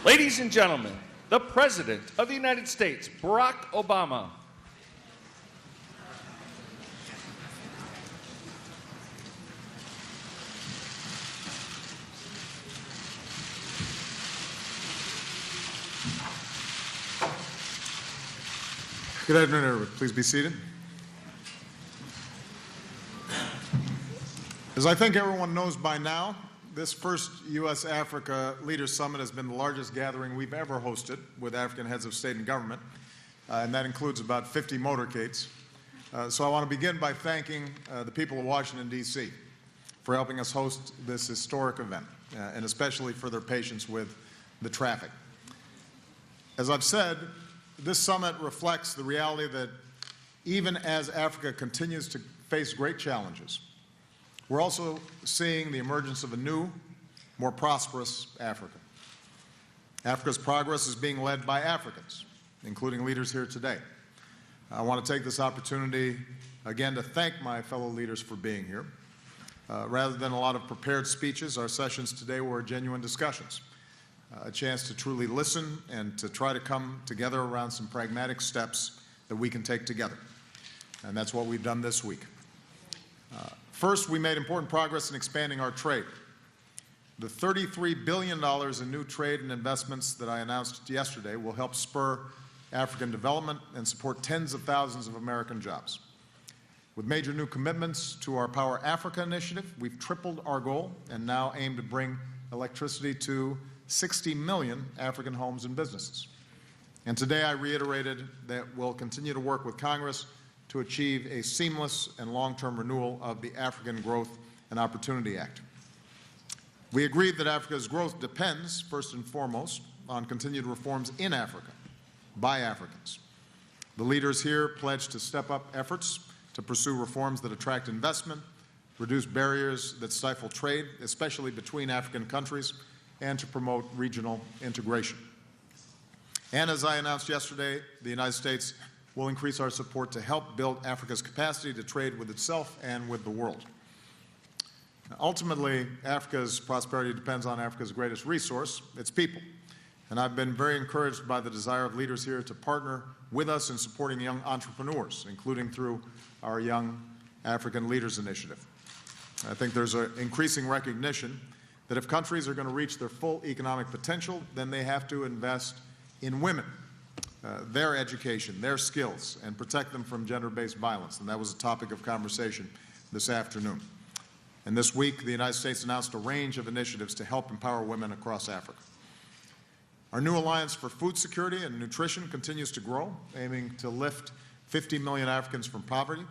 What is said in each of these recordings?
Ladies and gentlemen, the President of the United States, Barack Obama. Good afternoon, everyone. Please be seated. As I think everyone knows by now, this first U.S.-Africa Leaders Summit has been the largest gathering we've ever hosted with African heads of state and government, and that includes about 50 motorcades. So I want to begin by thanking the people of Washington, D.C. for helping us host this historic event, and especially for their patience with the traffic. As I've said, this summit reflects the reality that even as Africa continues to face great challenges, we're also seeing the emergence of a new, more prosperous Africa. Africa's progress is being led by Africans, including leaders here today. I want to take this opportunity again to thank my fellow leaders for being here. Rather than a lot of prepared speeches, our sessions today were genuine discussions, a chance to truly listen and to try to come together around some pragmatic steps that we can take together. And that's what we've done this week. First, we made important progress in expanding our trade. The $33 billion in new trade and investments that I announced yesterday will help spur African development and support tens of thousands of American jobs. With major new commitments to our Power Africa initiative, we've tripled our goal and now aim to bring electricity to 60 million African homes and businesses. And today I reiterated that we'll continue to work with Congress to achieve a seamless and long-term renewal of the African Growth and Opportunity Act. We agreed that Africa's growth depends, first and foremost, on continued reforms in Africa by Africans. The leaders here pledged to step up efforts to pursue reforms that attract investment, reduce barriers that stifle trade, especially between African countries, and to promote regional integration. And as I announced yesterday, the United States will increase our support to help build Africa's capacity to trade with itself and with the world. Ultimately, Africa's prosperity depends on Africa's greatest resource, its people. And I've been very encouraged by the desire of leaders here to partner with us in supporting young entrepreneurs, including through our Young African Leaders Initiative. I think there's an increasing recognition that if countries are going to reach their full economic potential, then they have to invest in women, their education, their skills, and protect them from gender-based violence. And that was a topic of conversation this afternoon. And this week, the United States announced a range of initiatives to help empower women across Africa. Our new Alliance for Food Security and Nutrition continues to grow, aiming to lift 50 million Africans from poverty.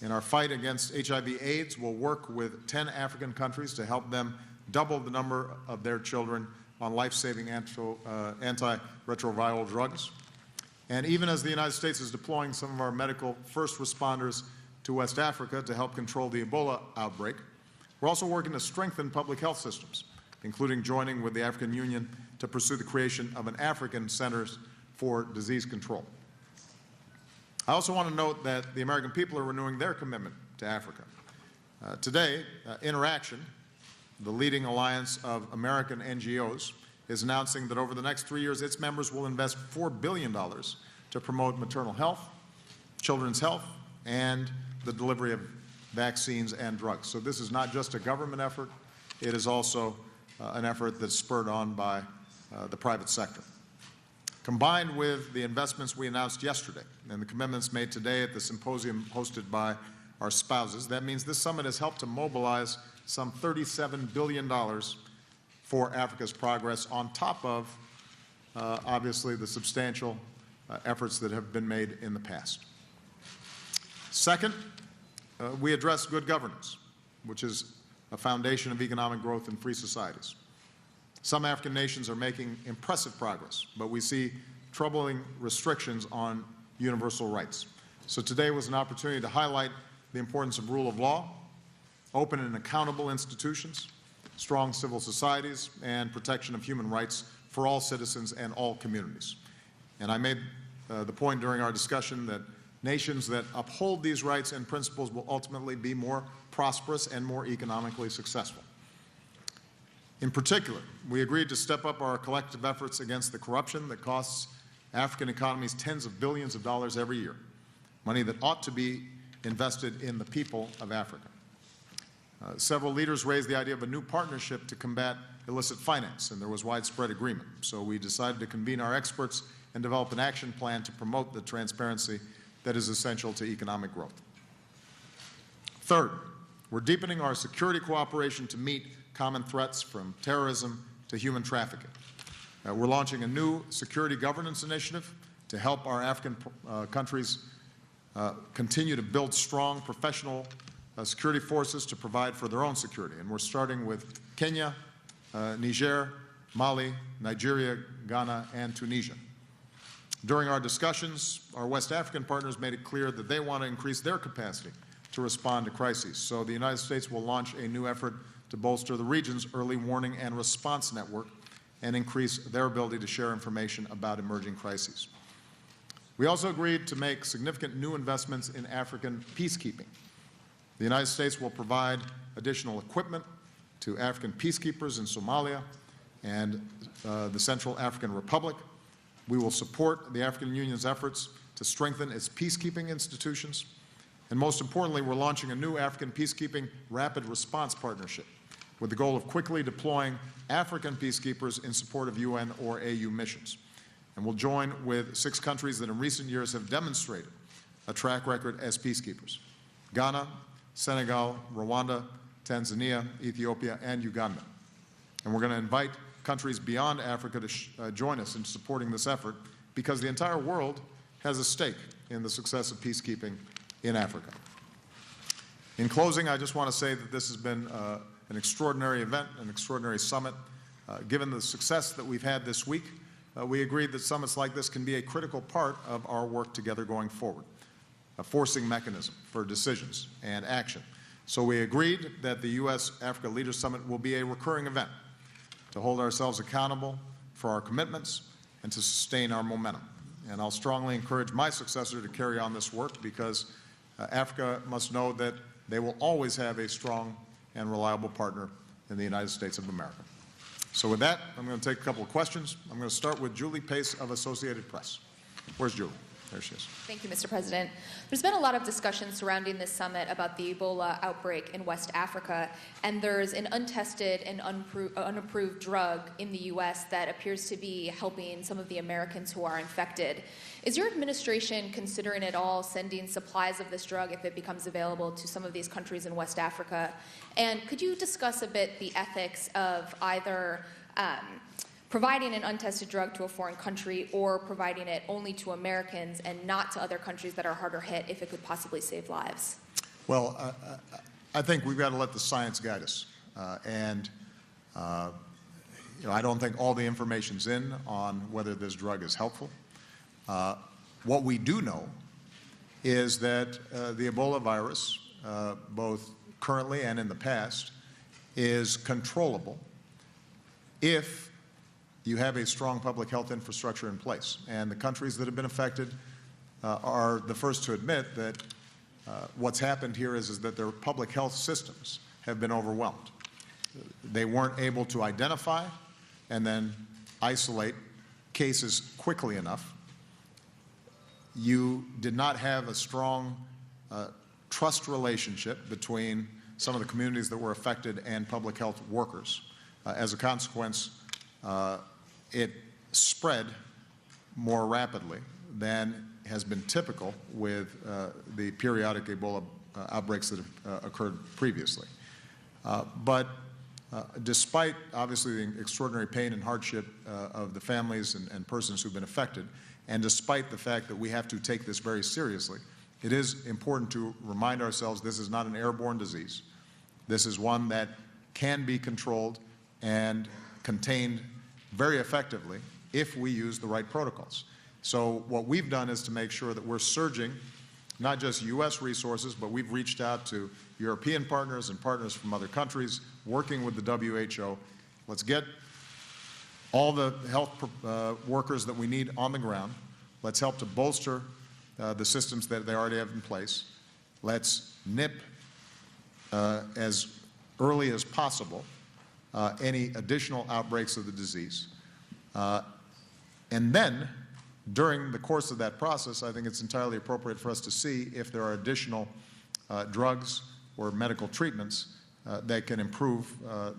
In our fight against HIV/AIDS, we'll work with 10 African countries to help them double the number of their children on life-saving antiretroviral drugs. And even as the United States is deploying some of our medical first responders to West Africa to help control the Ebola outbreak, we're also working to strengthen public health systems, including joining with the African Union to pursue the creation of an African Centers for Disease Control. I also want to note that the American people are renewing their commitment to Africa. Today, Interaction, the leading alliance of American NGOs, is announcing that over the next 3 years, its members will invest $4 billion to promote maternal health, children's health, and the delivery of vaccines and drugs. So this is not just a government effort, it is also an effort that's spurred on by the private sector. Combined with the investments we announced yesterday and the commitments made today at the symposium hosted by our spouses, that means this summit has helped to mobilize some $37 billion for Africa's progress on top of, obviously, the substantial efforts that have been made in the past. Second, we address good governance, which is a foundation of economic growth in free societies. Some African nations are making impressive progress, but we see troubling restrictions on universal rights. So today was an opportunity to highlight the importance of rule of law, open and accountable institutions, strong civil societies, and protection of human rights for all citizens and all communities. And I made the point during our discussion that nations that uphold these rights and principles will ultimately be more prosperous and more economically successful. In particular, we agreed to step up our collective efforts against the corruption that costs African economies tens of billions of dollars every year, money that ought to be invested in the people of Africa. Several leaders raised the idea of a new partnership to combat illicit finance, and there was widespread agreement. So we decided to convene our experts and develop an action plan to promote the transparency that is essential to economic growth. Third, we're deepening our security cooperation to meet common threats from terrorism to human trafficking. We're launching a new security governance initiative to help our African countries continue to build strong professional security forces to provide for their own security. And we're starting with Kenya, Niger, Mali, Nigeria, Ghana, and Tunisia. During our discussions, our West African partners made it clear that they want to increase their capacity to respond to crises. So the United States will launch a new effort to bolster the region's early warning and response network and increase their ability to share information about emerging crises. We also agreed to make significant new investments in African peacekeeping. The United States will provide additional equipment to African peacekeepers in Somalia and the Central African Republic. We will support the African Union's efforts to strengthen its peacekeeping institutions. And most importantly, we're launching a new African peacekeeping rapid response partnership with the goal of quickly deploying African peacekeepers in support of UN or AU missions. And we'll join with 6 countries that in recent years have demonstrated a track record as peacekeepers: Ghana, Senegal, Rwanda, Tanzania, Ethiopia, and Uganda. And we're going to invite countries beyond Africa to join us in supporting this effort, because the entire world has a stake in the success of peacekeeping in Africa. In closing, I just want to say that this has been an extraordinary event, an extraordinary summit. Given the success that we've had this week, we agreed that summits like this can be a critical part of our work together going forward, a forcing mechanism for decisions and action. So we agreed that the U.S.-Africa Leaders Summit will be a recurring event to hold ourselves accountable for our commitments and to sustain our momentum. And I'll strongly encourage my successor to carry on this work, because Africa must know that they will always have a strong and reliable partner in the United States of America. So with that, I'm going to take a couple of questions. I'm going to start with Julie Pace of Associated Press. Where's Julie? There she is. Thank you, Mr. President. There's been a lot of discussion surrounding this summit about the Ebola outbreak in West Africa, and there's an untested and unapproved drug in the U.S. that appears to be helping some of the Americans who are infected. Is your administration considering at all sending supplies of this drug, if it becomes available, to some of these countries in West Africa? And could you discuss a bit the ethics of either providing an untested drug to a foreign country or providing it only to Americans and not to other countries that are harder hit if it could possibly save lives? Well, I think we've got to let the science guide us. I don't think all the information's in on whether this drug is helpful. What we do know is that the Ebola virus, both currently and in the past, is controllable if you have a strong public health infrastructure in place. And the countries that have been affected are the first to admit that what's happened here is that their public health systems have been overwhelmed. They weren't able to identify and then isolate cases quickly enough. You did not have a strong trust relationship between some of the communities that were affected and public health workers. As a consequence, it spread more rapidly than has been typical with the periodic Ebola outbreaks that have occurred previously. But despite, obviously, the extraordinary pain and hardship of the families and persons who've been affected, and despite the fact that we have to take this very seriously, it is important to remind ourselves this is not an airborne disease. This is one that can be controlled and contained very effectively if we use the right protocols. So what we've done is to make sure that we're surging not just U.S. resources, but we've reached out to European partners and partners from other countries, working with the WHO. Let's get all the health workers that we need on the ground. Let's help to bolster the systems that they already have in place. Let's nip as early as possible any additional outbreaks of the disease. And then, during the course of that process, I think it's entirely appropriate for us to see if there are additional drugs or medical treatments that can improve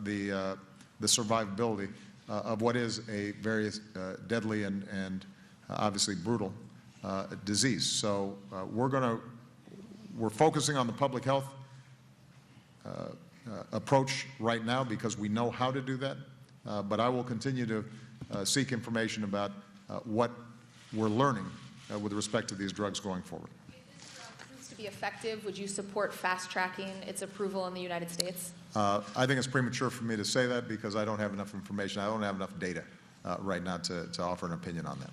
the survivability of what is a very deadly and obviously brutal disease. So we're focusing on the public health approach right now because we know how to do that. But I will continue to seek information about what we're learning with respect to these drugs going forward. If this drug proves to be effective, would you support fast-tracking its approval in the United States? I think it's premature for me to say that because I don't have enough information. I don't have enough data right now to offer an opinion on that.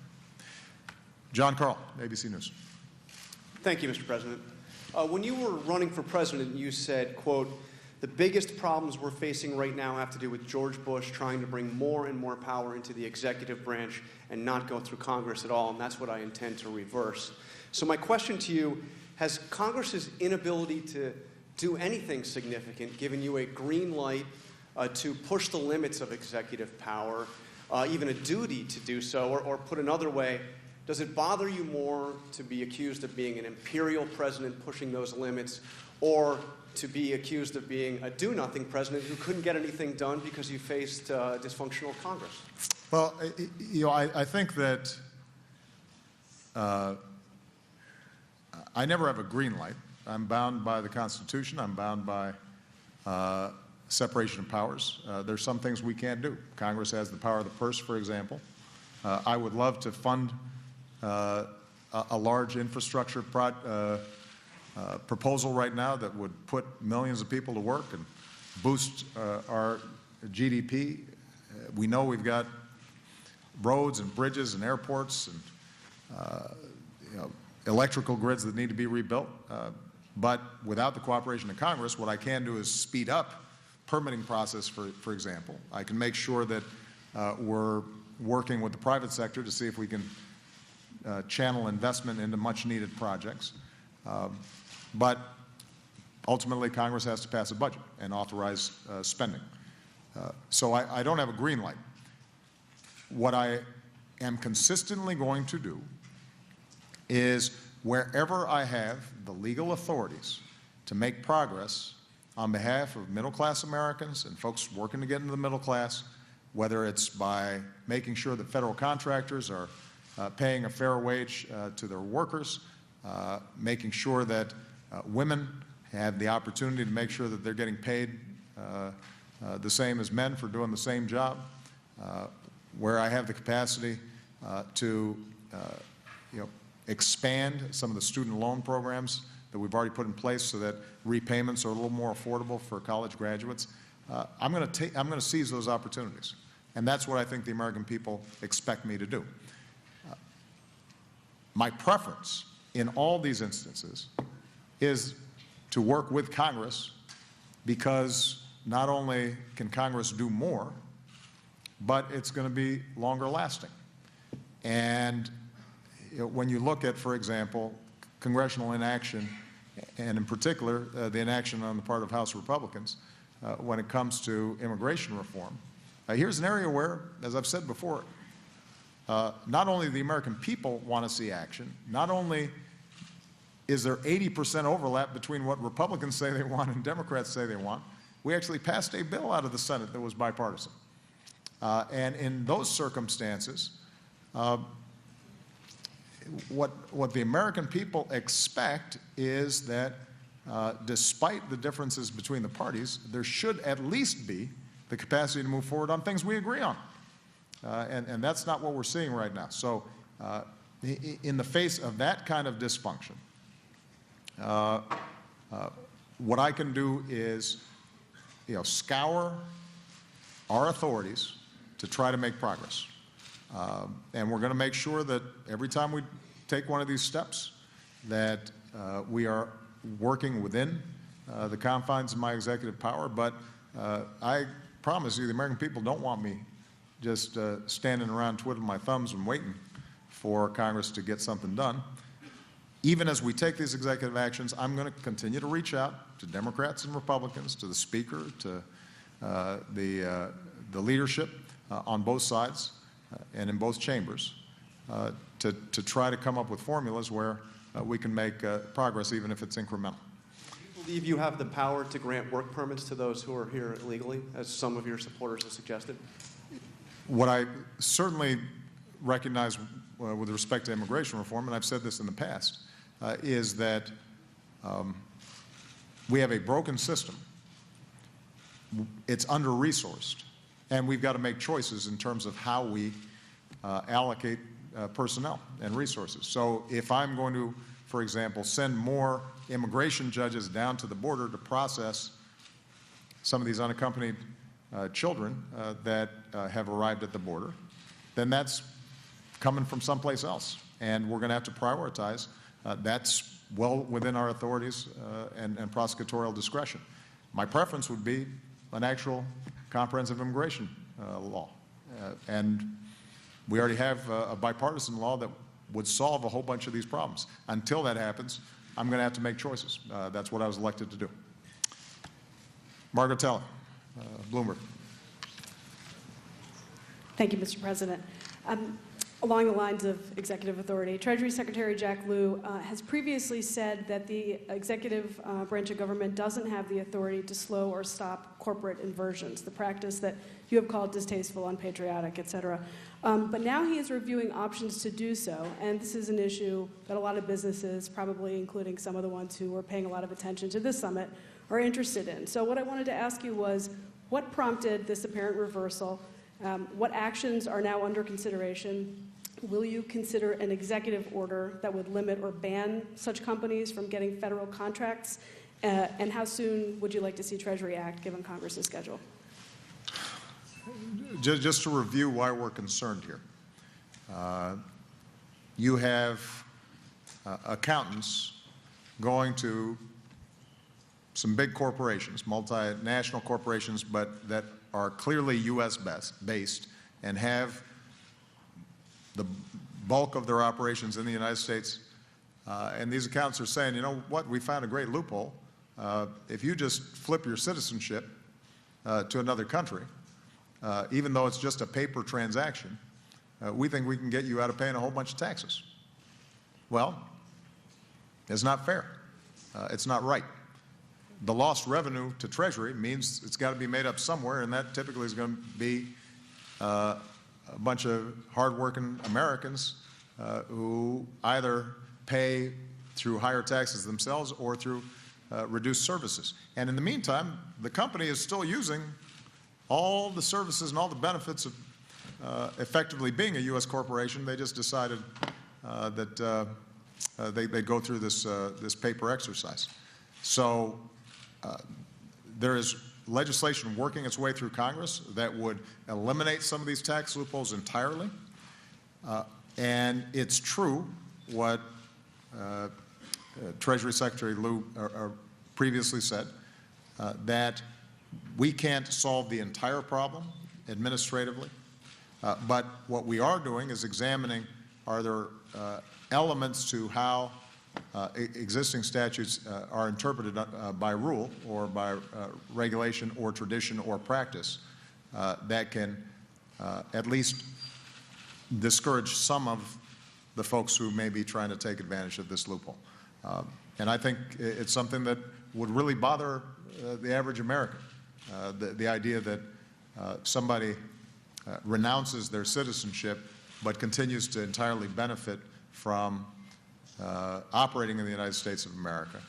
John Carl, ABC News. Thank you, Mr. President. When you were running for president, you said, quote, "The biggest problems we're facing right now have to do with George Bush trying to bring more and more power into the executive branch and not go through Congress at all, and that's what I intend to reverse." So my question to you, has Congress's inability to do anything significant given you a green light to push the limits of executive power, even a duty to do so, or put another way, does it bother you more to be accused of being an imperial president pushing those limits, or to be accused of being a do-nothing president who couldn't get anything done because you faced dysfunctional Congress? Well, I think that I never have a green light. I'm bound by the Constitution. I'm bound by separation of powers. There's some things we can't do. Congress has the power of the purse, for example. I would love to fund a large infrastructure proposal right now that would put millions of people to work and boost our GDP. We know we've got roads and bridges and airports and electrical grids that need to be rebuilt. But without the cooperation of Congress, what I can do is speed up permitting process, for example. I can make sure that we're working with the private sector to see if we can channel investment into much-needed projects. But ultimately, Congress has to pass a budget and authorize spending. So I don't have a green light. What I am consistently going to do is wherever I have the legal authorities to make progress on behalf of middle-class Americans and folks working to get into the middle class, whether it's by making sure that federal contractors are paying a fair wage to their workers, making sure that women have the opportunity to make sure that they're getting paid the same as men for doing the same job, where I have the capacity to expand some of the student loan programs that we've already put in place so that repayments are a little more affordable for college graduates. I'm going to seize those opportunities, and that's what I think the American people expect me to do. My preference in all these instances is to work with Congress because not only can Congress do more, but it's going to be longer lasting. And when you look at, for example, congressional inaction, and in particular the inaction on the part of House Republicans when it comes to immigration reform, here's an area where, as I've said before, not only the American people want to see action, not only is there 80% overlap between what Republicans say they want and Democrats say they want, we actually passed a bill out of the Senate that was bipartisan. And in those circumstances, what the American people expect is that despite the differences between the parties, there should at least be the capacity to move forward on things we agree on. And that's not what we're seeing right now. So in the face of that kind of dysfunction, what I can do is scour our authorities to try to make progress. And we're going to make sure that every time we take one of these steps that we are working within the confines of my executive power. But I promise you the American people don't want me just standing around twiddling my thumbs and waiting for Congress to get something done. Even as we take these executive actions, I'm going to continue to reach out to Democrats and Republicans, to the Speaker, to the leadership on both sides and in both chambers to try to come up with formulas where we can make progress, even if it's incremental. Do you believe you have the power to grant work permits to those who are here illegally, as some of your supporters have suggested? What I certainly recognize with respect to immigration reform, and I've said this in the past, is that we have a broken system. It's under-resourced, and we've got to make choices in terms of how we allocate personnel and resources. So if I'm going to, for example, send more immigration judges down to the border to process some of these unaccompanied children that have arrived at the border, then that's coming from someplace else, and we're going to have to prioritize. That's well within our authorities and prosecutorial discretion. My preference would be an actual comprehensive immigration law, and we already have a bipartisan law that would solve a whole bunch of these problems. Until that happens, I'm going to have to make choices. That's what I was elected to do. Margaret Taylor, Bloomberg. Thank you, Mr. President. Along the lines of executive authority, Treasury Secretary Jack Lew has previously said that the executive branch of government doesn't have the authority to slow or stop corporate inversions, the practice that you have called distasteful, unpatriotic, et cetera. But now he is reviewing options to do so, and this is an issue that a lot of businesses, probably including some of the ones who are paying a lot of attention to this summit, are interested in. So what I wanted to ask you was, what prompted this apparent reversal? What actions are now under consideration? Will you consider an executive order that would limit or ban such companies from getting federal contracts? And how soon would you like to see Treasury act, given Congress's schedule? Just to review why we're concerned here. You have accountants going to some big corporations, multinational corporations, but that are clearly U.S. based and have the bulk of their operations in the United States. And these accountants are saying, you know what, we found a great loophole. If you just flip your citizenship to another country, even though it's just a paper transaction, we think we can get you out of paying a whole bunch of taxes. Well, it's not fair. It's not right. The lost revenue to Treasury means it's got to be made up somewhere, and that typically is going to be a bunch of hardworking Americans who either pay through higher taxes themselves or through reduced services. And in the meantime, the company is still using all the services and all the benefits of effectively being a U.S. corporation. They just decided that they go through this paper exercise. So there is legislation working its way through Congress that would eliminate some of these tax loopholes entirely. And it's true what Treasury Secretary Lew previously said, that we can't solve the entire problem administratively. But what we are doing is examining, are there elements to how existing statutes are interpreted by rule or by regulation or tradition or practice that can at least discourage some of the folks who may be trying to take advantage of this loophole. And I think it's something that would really bother the average American, the idea that somebody renounces their citizenship but continues to entirely benefit from operating in the United States of America,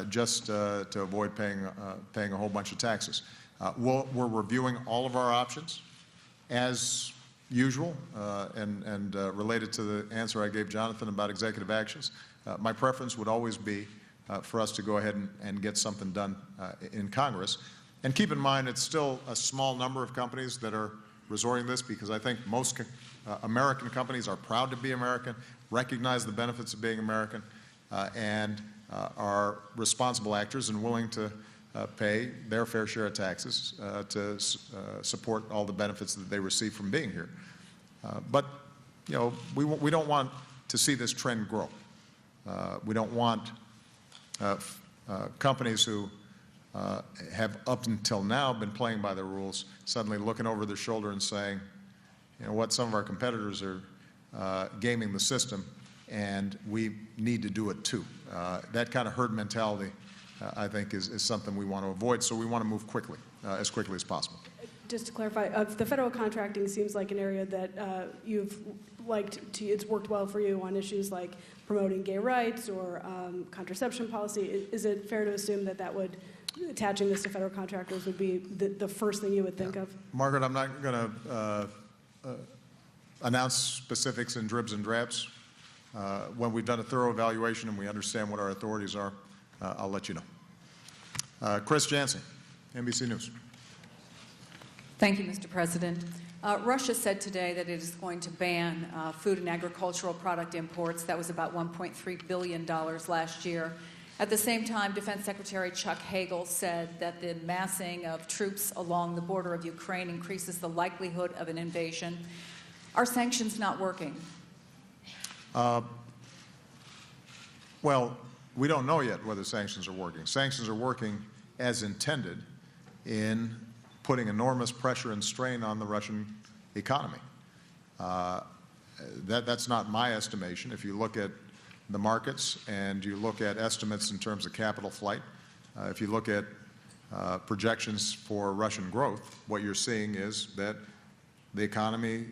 just to avoid paying a whole bunch of taxes. We're reviewing all of our options, as usual, and related to the answer I gave Jonathan about executive actions. My preference would always be for us to go ahead and get something done in Congress. And keep in mind, it's still a small number of companies that are resorting to this, because I think most American companies are proud to be American, recognize the benefits of being American, and are responsible actors and willing to pay their fair share of taxes to support all the benefits that they receive from being here. But you know, we don't want to see this trend grow. We don't want companies who have up until now been playing by the rules, suddenly looking over their shoulder and saying, you know what, some of our competitors are gaming the system, and we need to do it too. That kind of herd mentality, I think, is something we want to avoid, so we want to move quickly, as quickly as possible. Just to clarify, the federal contracting seems like an area that you've liked to, it's worked well for you on issues like promoting gay rights or contraception policy. Is it fair to assume that that would, attaching this to federal contractors would be the first thing you would think of? Margaret, I'm not going to announce specifics in dribs and drabs. When we've done a thorough evaluation and we understand what our authorities are, I'll let you know. Chris Jansen, NBC News. Thank you, Mr. President. Russia said today that it is going to ban food and agricultural product imports. That was about $1.3 billion last year. At the same time, Defense Secretary Chuck Hagel said that the massing of troops along the border of Ukraine increases the likelihood of an invasion. Are sanctions not working? Well, we don't know yet whether sanctions are working. Sanctions are working as intended in putting enormous pressure and strain on the Russian economy. That's not my estimation. If you look at the markets and you look at estimates in terms of capital flight, if you look at projections for Russian growth, what you're seeing is that the economy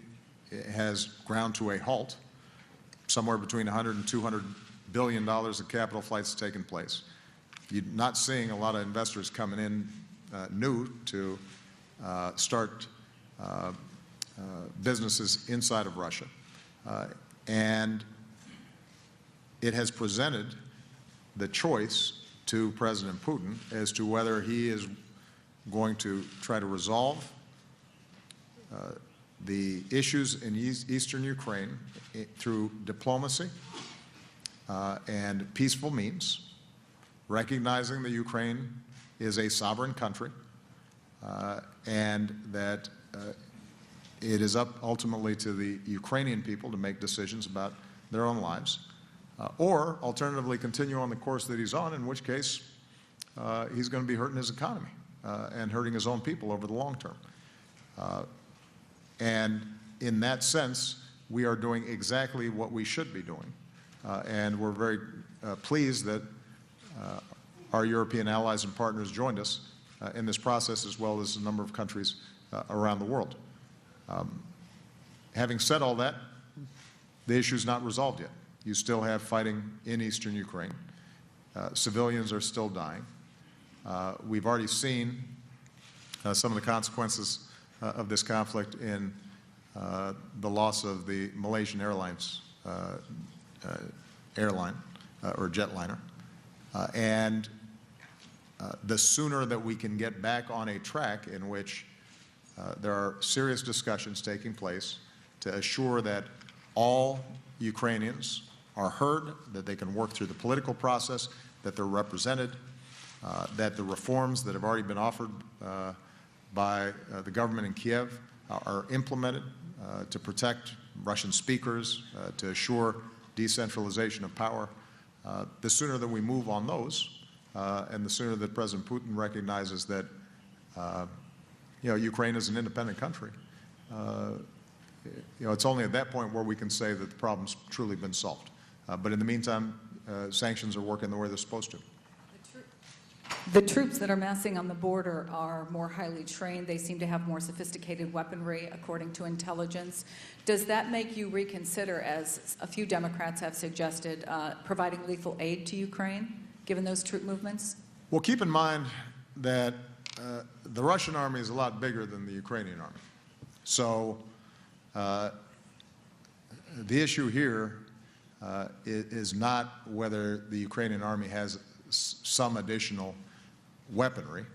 has ground to a halt. Somewhere between $100 and $200 billion of capital flights taken place. You're not seeing a lot of investors coming in new to start businesses inside of Russia. And it has presented the choice to President Putin as to whether he is going to try to resolve the issues in eastern Ukraine through diplomacy and peaceful means, recognizing that Ukraine is a sovereign country and that it is up ultimately to the Ukrainian people to make decisions about their own lives, or alternatively continue on the course that he's on, in which case he's going to be hurting his economy and hurting his own people over the long term. And in that sense, we are doing exactly what we should be doing. And we're very pleased that our European allies and partners joined us in this process, as well as a number of countries around the world. Having said all that, the issue is not resolved yet. You still have fighting in eastern Ukraine. Civilians are still dying. We've already seen some of the consequences of this conflict in the loss of the Malaysian Airlines airline or jetliner. And the sooner that we can get back on a track in which there are serious discussions taking place to assure that all Ukrainians are heard, that they can work through the political process, that they're represented, that the reforms that have already been offered by the government in Kiev are implemented to protect Russian speakers, to assure decentralization of power. The sooner that we move on those, and the sooner that President Putin recognizes that Ukraine is an independent country, it's only at that point where we can say that the problem's truly been solved. But in the meantime, sanctions are working the way they're supposed to. The troops that are massing on the border are more highly trained. They seem to have more sophisticated weaponry, according to intelligence. Does that make you reconsider, as a few Democrats have suggested, providing lethal aid to Ukraine, given those troop movements? Well, keep in mind that the Russian army is a lot bigger than the Ukrainian army. So the issue here is not whether the Ukrainian army has some additional weaponry.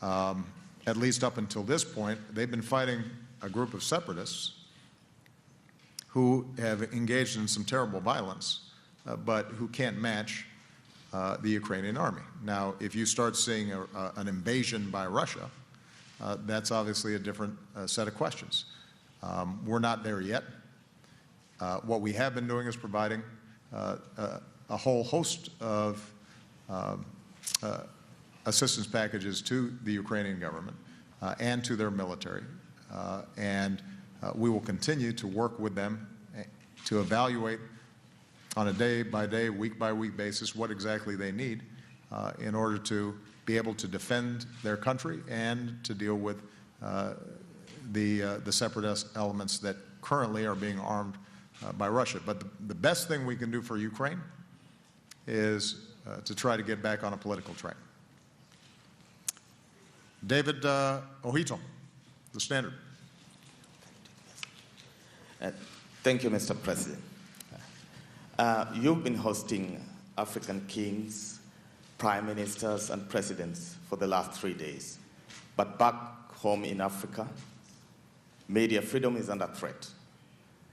At least up until this point, they've been fighting a group of separatists who have engaged in some terrible violence, but who can't match the Ukrainian army. Now, if you start seeing an invasion by Russia, that's obviously a different set of questions. We're not there yet. What we have been doing is providing a whole host of assistance packages to the Ukrainian government and to their military. And we will continue to work with them to evaluate on a day-by-day, week-by-week basis what exactly they need in order to be able to defend their country and to deal with the separatist elements that currently are being armed by Russia. But the best thing we can do for Ukraine is to try to get back on a political track. David Ohito, The Standard. Thank you, Mr. President. You've been hosting African kings, prime ministers, and presidents for the last 3 days. But back home in Africa, media freedom is under threat.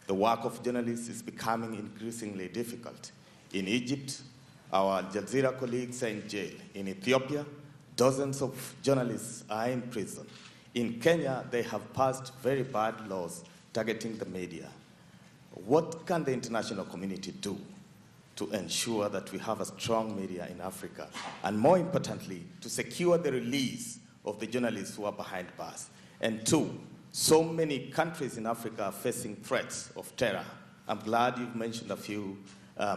The work of journalists is becoming increasingly difficult. In Egypt, our Al Jazeera colleagues are in jail. In Ethiopia, dozens of journalists are in prison. In Kenya, they have passed very bad laws targeting the media. What can the international community do to ensure that we have a strong media in Africa? And more importantly, to secure the release of the journalists who are behind bars. And two, so many countries in Africa are facing threats of terror. I'm glad you've mentioned a few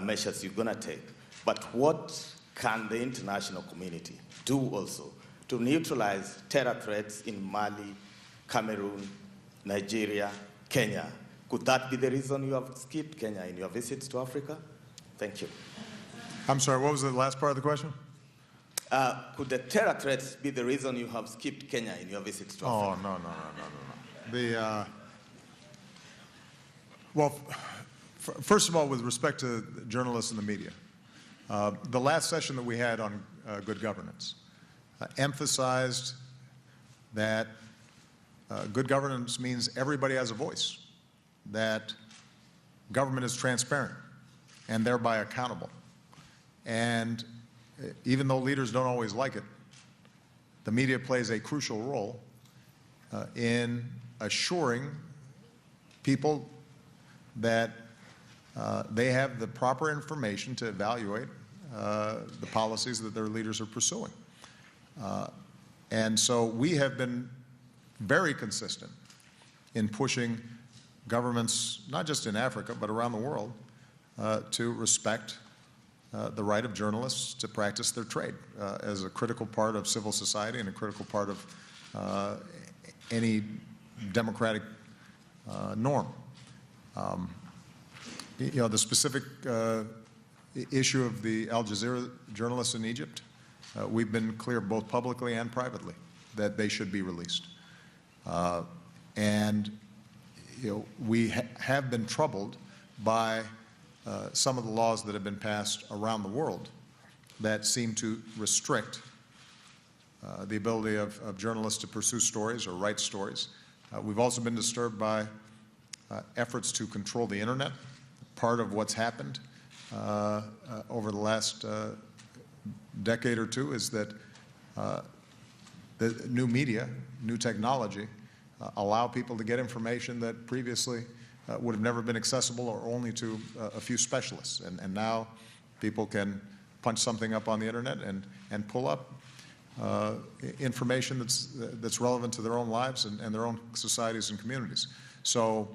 measures you're going to take. But what can the international community do also to neutralize terror threats in Mali, Cameroon, Nigeria, Kenya? Could that be the reason you have skipped Kenya in your visits to Africa? Thank you. I'm sorry, what was the last part of the question? Could the terror threats be the reason you have skipped Kenya in your visits to Africa? Oh, no. Well, first of all, with respect to journalists and the media, the last session that we had on good governance emphasized that good governance means everybody has a voice, that government is transparent and thereby accountable. And even though leaders don't always like it, the media plays a crucial role in assuring people that they have the proper information to evaluate the policies that their leaders are pursuing. And so we have been very consistent in pushing governments, not just in Africa, but around the world, to respect the right of journalists to practice their trade as a critical part of civil society and a critical part of any democratic norm. The specific issue of the Al Jazeera journalists in Egypt, we've been clear both publicly and privately that they should be released. And we have been troubled by some of the laws that have been passed around the world that seem to restrict the ability of journalists to pursue stories or write stories. We've also been disturbed by efforts to control the internet. Part of what's happened over the last decade or two is that the new media, new technology, allow people to get information that previously would have never been accessible or only to a few specialists. And now people can punch something up on the internet and pull up information that's relevant to their own lives and their own societies and communities. So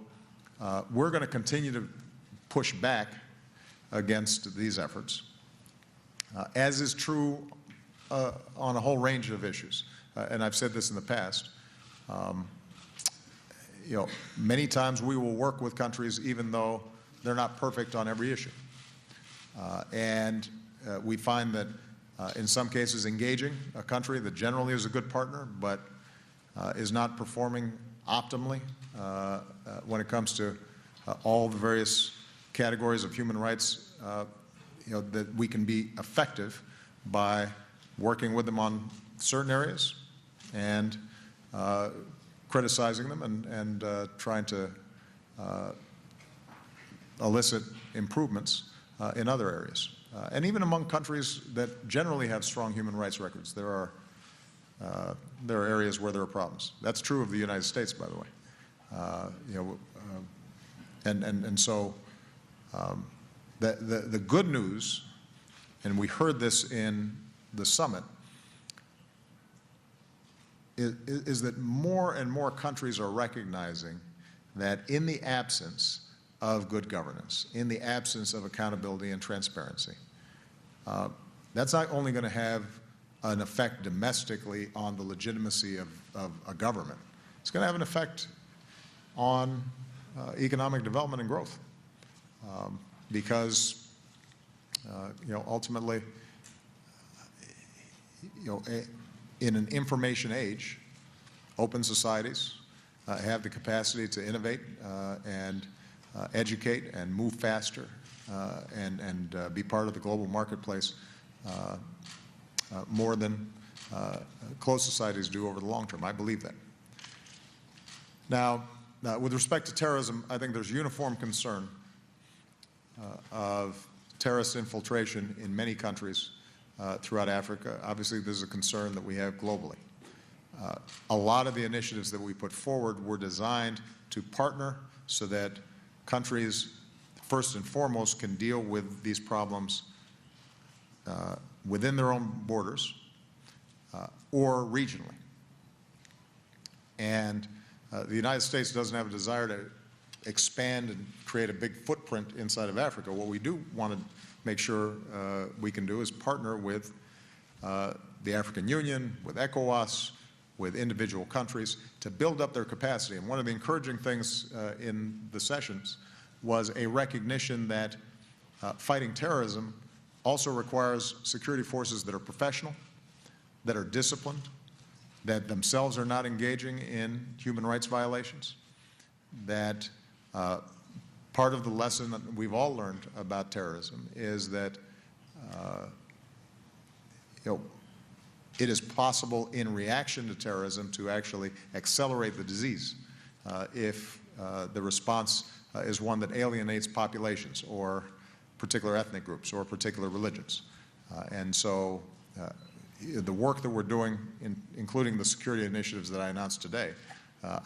we're going to continue to push back against these efforts, as is true on a whole range of issues. And I've said this in the past. Many times we will work with countries even though they're not perfect on every issue. And we find that in some cases engaging a country that generally is a good partner but is not performing optimally when it comes to all the various categories of human rights, that we can be effective by working with them on certain areas and criticizing them and trying to elicit improvements in other areas. And even among countries that generally have strong human rights records, there are areas where there are problems. That's true of the United States, by the way. So the good news, and we heard this in the summit, is that more and more countries are recognizing that in the absence of good governance, in the absence of accountability and transparency, that's not only going to have an effect domestically on the legitimacy of a government, it's going to have an effect on economic development and growth. Because, ultimately, in an information age, open societies have the capacity to innovate and educate and move faster and be part of the global marketplace more than closed societies do over the long term. I believe that. Now, with respect to terrorism, I think there's uniform concern of terrorist infiltration in many countries throughout Africa. Obviously, this is a concern that we have globally. A lot of the initiatives that we put forward were designed to partner so that countries, first and foremost, can deal with these problems within their own borders or regionally. And the United States doesn't have a desire to expand and create a big footprint inside of Africa. What we do want to make sure we can do is partner with the African Union, with ECOWAS, with individual countries to build up their capacity. And one of the encouraging things in the sessions was a recognition that fighting terrorism also requires security forces that are professional, that are disciplined, that themselves are not engaging in human rights violations, that part of the lesson that we've all learned about terrorism is that it is possible in reaction to terrorism to actually accelerate the disease if the response is one that alienates populations or particular ethnic groups or particular religions. And so the work that we're doing, including the security initiatives that I announced today,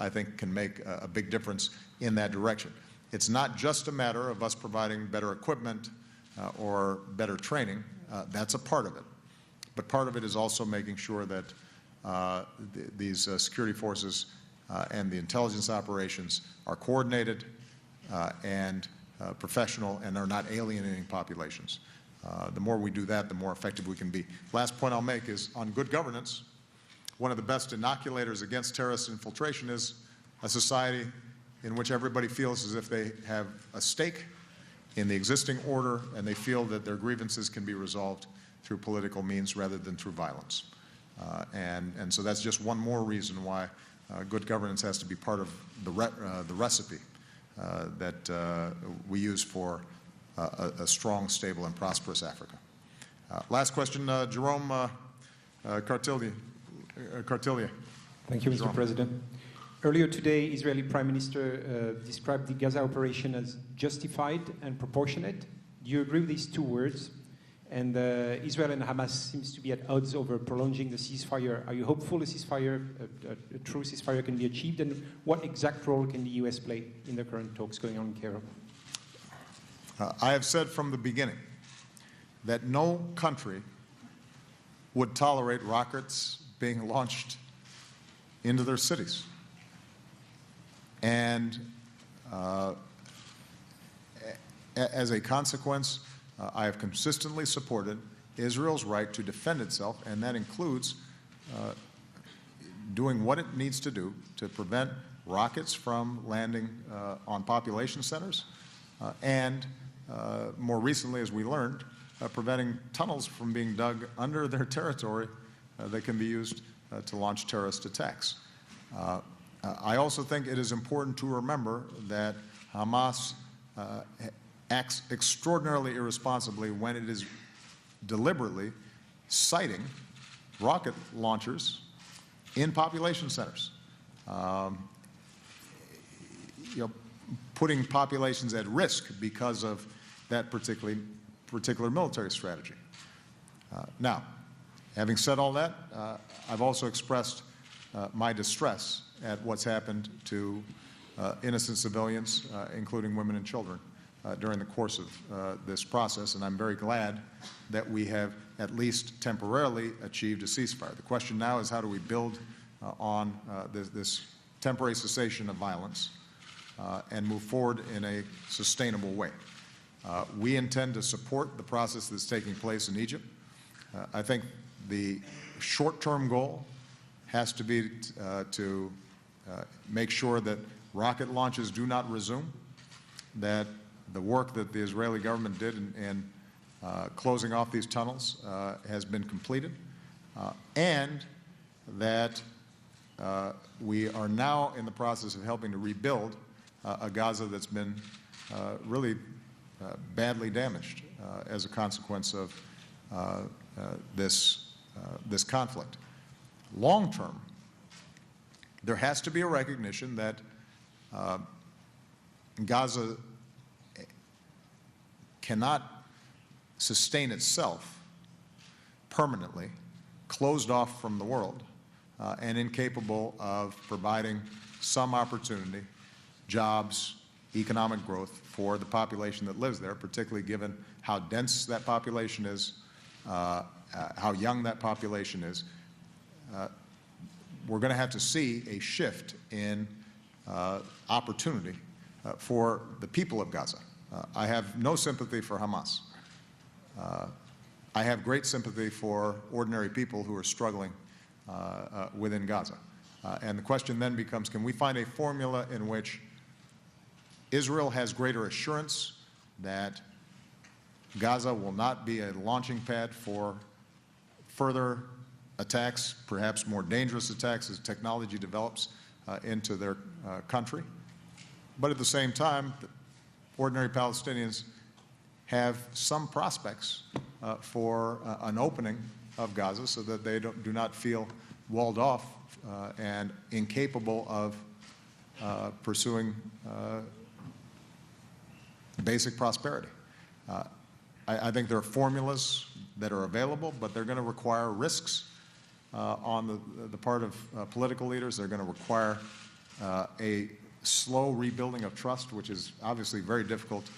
I think can make a big difference in that direction. It's not just a matter of us providing better equipment or better training. That's a part of it. But part of it is also making sure that these security forces and the intelligence operations are coordinated and professional and are not alienating populations. The more we do that, the more effective we can be. Last point I'll make is on good governance. One of the best inoculators against terrorist infiltration is a society in which everybody feels as if they have a stake in the existing order and they feel that their grievances can be resolved through political means rather than through violence. And so that's just one more reason why good governance has to be part of the recipe that we use for a strong, stable, and prosperous Africa. Last question, Jerome Kartilia. Thank you, Mr. President. Earlier today, Israeli Prime Minister described the Gaza operation as justified and proportionate. Do you agree with these two words? And Israel and Hamas seems to be at odds over prolonging the ceasefire. Are you hopeful a ceasefire, a true ceasefire can be achieved? And what exact role can the U.S. play in the current talks going on in Cairo? I have said from the beginning that no country would tolerate rockets being launched into their cities. And as a consequence, I have consistently supported Israel's right to defend itself, and that includes doing what it needs to do to prevent rockets from landing on population centers, and more recently, as we learned, preventing tunnels from being dug under their territory that can be used to launch terrorist attacks. I also think it is important to remember that Hamas acts extraordinarily irresponsibly when it is deliberately siting rocket launchers in population centers, putting populations at risk because of that particular military strategy. Now, having said all that, I've also expressed my distress at what's happened to innocent civilians, including women and children, during the course of this process, and I'm very glad that we have at least temporarily achieved a ceasefire. The question now is how do we build on this temporary cessation of violence and move forward in a sustainable way. We intend to support the process that's taking place in Egypt. I think the short-term goal has to be to make sure that rocket launches do not resume, that the work that the Israeli government did in closing off these tunnels has been completed, and that we are now in the process of helping to rebuild a Gaza that's been really badly damaged as a consequence of this conflict. Long term, there has to be a recognition that Gaza cannot sustain itself permanently, closed off from the world, and incapable of providing some opportunity, jobs, economic growth for the population that lives there, particularly given how dense that population is, how young that population is. We're going to have to see a shift in opportunity for the people of Gaza. I have no sympathy for Hamas. I have great sympathy for ordinary people who are struggling within Gaza. And the question then becomes, can we find a formula in which Israel has greater assurance that Gaza will not be a launching pad for further attacks, perhaps more dangerous attacks as technology develops into their country. But at the same time, ordinary Palestinians have some prospects for an opening of Gaza so that they do not feel walled off and incapable of pursuing basic prosperity. I think there are formulas that are available, but they're going to require risks on the part of political leaders. They're going to require a slow rebuilding of trust, which is obviously very difficult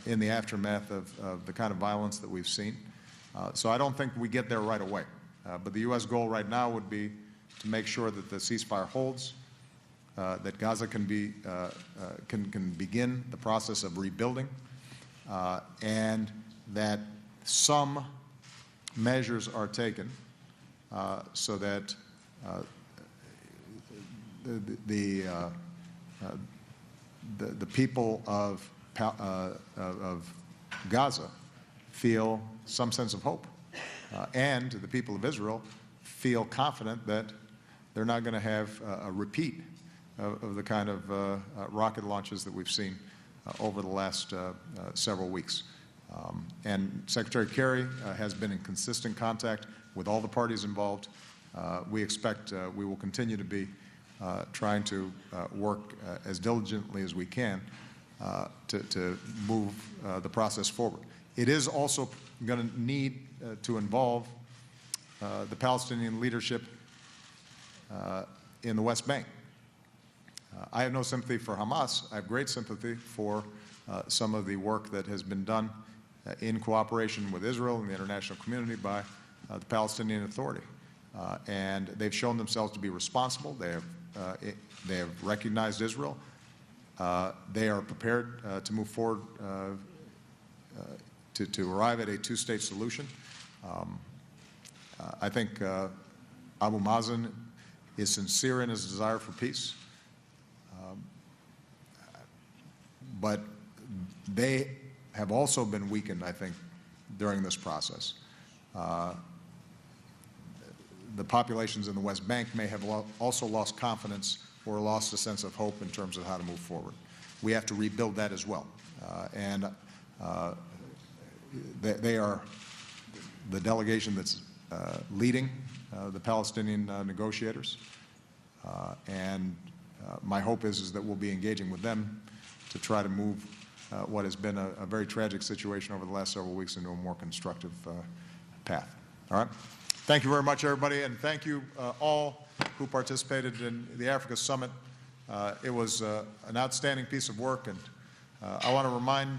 in the aftermath of the kind of violence that we've seen. So I don't think we get there right away. But the U.S. goal right now would be to make sure that the ceasefire holds, that Gaza can begin the process of rebuilding, and that some measures are taken so that the people of Gaza feel some sense of hope, and the people of Israel feel confident that they're not going to have a repeat of the kind of rocket launches that we've seen over the last several weeks. And Secretary Kerry has been in consistent contact with all the parties involved. We expect we will continue to be trying to work as diligently as we can to move the process forward. It is also going to need to involve the Palestinian leadership in the West Bank. I have no sympathy for Hamas. I have great sympathy for some of the work that has been done in cooperation with Israel and the international community by the Palestinian Authority. And they've shown themselves to be responsible. They have recognized Israel. They are prepared to move forward to arrive at a two-state solution. I think Abu Mazen is sincere in his desire for peace. But they have also been weakened, I think, during this process. The populations in the West Bank may have also lost confidence or lost a sense of hope in terms of how to move forward. We have to rebuild that as well. And they are the delegation that's leading the Palestinian negotiators. And my hope is that we'll be engaging with them to try to move what has been a very tragic situation over the last several weeks into a more constructive path. All right? Thank you very much, everybody, and thank you all who participated in the Africa Summit. It was an outstanding piece of work, and I want to remind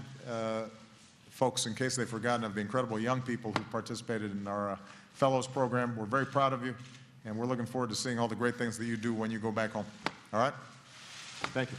folks, in case they've forgotten, of the incredible young people who participated in our Fellows program. We're very proud of you, and we're looking forward to seeing all the great things that you do when you go back home. All right? Thank you.